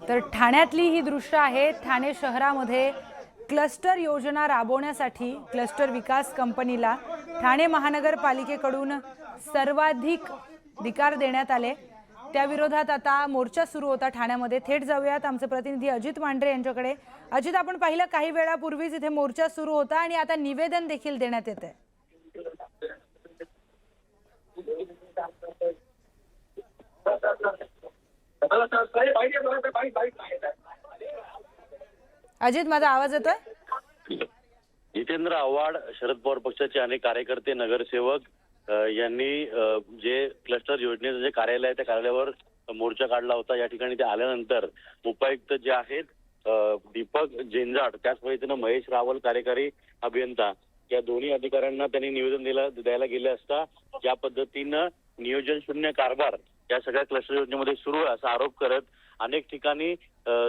तर ठाण्यातली ही दृश्य आहे। ठाणे शहरामध्ये क्लस्टर योजना राबवण्यासाठी क्लस्टर विकास कंपनीला ठाणे महानगरपालिकेकडून सर्वाधिक अधिकार देण्यात आले। त्या विरोधात आता मोर्चा सुरू होता ठाण्यामध्ये। थेट जाऊयात आमचे प्रतिनिधी अजित मांढरे यांच्याकडे। अजित, आपण पाहिलं काही वेळापूर्वीच इथे मोर्चा सुरू होता आणि आता निवेदन देखील देण्यात येते। अजित, माझा आवाज येतोय? जितेंद्र आव्हाड, शरद पवार पक्षाचे अनेक कार्यकर्ते, नगरसेवक यांनी जे क्लस्टर योजनेचं जे कार्यालय आहे त्या कार्यालयावर मोर्चा काढला होता। या ठिकाणी ते आल्यानंतर उपायुक्त जे आहेत दीपक झेंजाट, त्याच पद्धतीनं महेश रावल कार्यकारी अभियंता, या दोन्ही अधिकाऱ्यांना त्यांनी निवेदन द्यायला गेले असता ज्या पद्धतीनं नियोजन शून्य कारभार या सगळ्या क्लस्टर योजनेमध्ये सुरू आहे असा आरोप करत अनेक ठिकाणी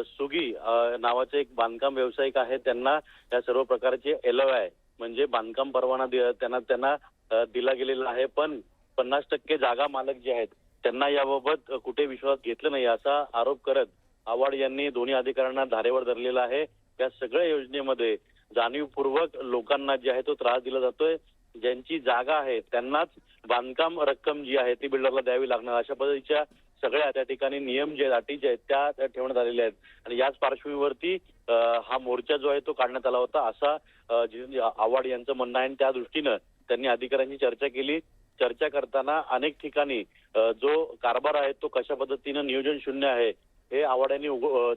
सुगी नावाचे एक बांधकाम व्यावसायिक आहे, त्यांना या सर्व प्रकारचे LOI म्हणजे बांधकाम परवाना त्यांना दिला गेलेला आहे, पण 50% जागा मालक जे आहेत त्यांना याबाबत कुठे विश्वास घेतला नाही असा आरोप करत आव्हाड यांनी दोन्ही अधिकाऱ्यांना धारेवर धरलेला आहे। या सगळ्या योजनेमध्ये जाणीवपूर्वक लोकांना जे आहे तो त्रास दिला जातोय। ज्यांची जागा आहे त्यांनाच बांधकाम रक्कम जी आहे ती बिल्डरला द्यावी लागणार, अशा पद्धतीच्या सगळ्या त्या ठिकाणी नियम जे अटी जे आहेत त्या ठेवण्यात आलेल्या आहेत। आणि याच पार्श्वभूमीवरती हा मोर्चा जो आहे तो काढण्यात आला होता असा आव्हाड यांचं म्हणणं आहे। आणि त्या दृष्टीनं त्यांनी अधिकाऱ्यांची चर्चा केली। चर्चा करताना अनेक ठिकाणी जो कारभार आहे तो कशा पद्धतीनं नियोजन शून्य आहे हे आव्हाड यांनी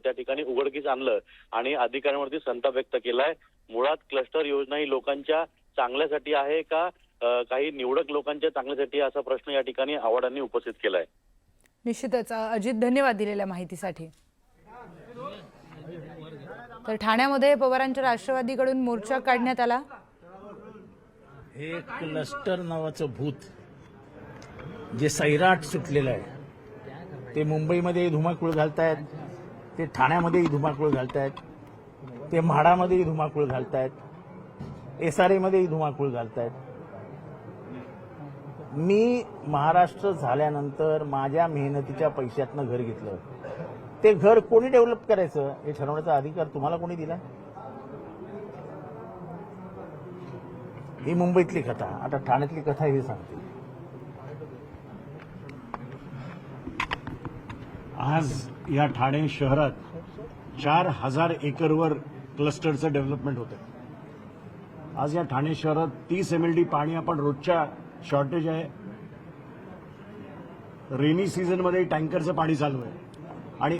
त्या ठिकाणी उघडकीस आणलं आणि अधिकाऱ्यांवरती संताप व्यक्त केलाय। मुळात क्लस्टर योजना ही लोकांच्या चांगल्यासाठी आहे का काही निवडक लोकांच्या चांगल्यासाठी असा प्रश्न या ठिकाणी आव्हाड यांनी उपस्थित केलाय। निश्चितच अजित, धन्यवाद दिलेल्या माहितीसाठी। तर ठाण्यामध्ये पवारांच्या राष्ट्रवादीकडून मोर्चा काढण्यात आला। हे क्लस्टर नावाचं भूत जे सैराट सुटलेलं आहे ते मुंबईमध्ये धुमाकूळ घालतायत, ते ठाण्यामध्येही धुमाकूळ घालतायत, ते म्हाडामध्येही धुमाकूळ घालतायत, SRA मध्येही धुमाकूळ घालतायत। मी महाराष्ट्र झाल्यानंतर माझ्या मेहनतीच्या पैशातनं घर घेतलं, ते घर कोणी डेव्हलप करायचं हे ठरवण्याचा अधिकार तुम्हाला कोणी दिला? ही मुंबईतली कथा, आता ठाण्यातली कथा हे सांगते। आज या ठाणे शहरात 4000 एकरवर क्लस्टरचं डेव्हलपमेंट होतं। आज या ठाणे शहरात 30 MLD पाणी आपण रोजच्या शॉर्टेज आहे। रेनी सीझनमध्ये टँकरचं पाणी चालू आहे।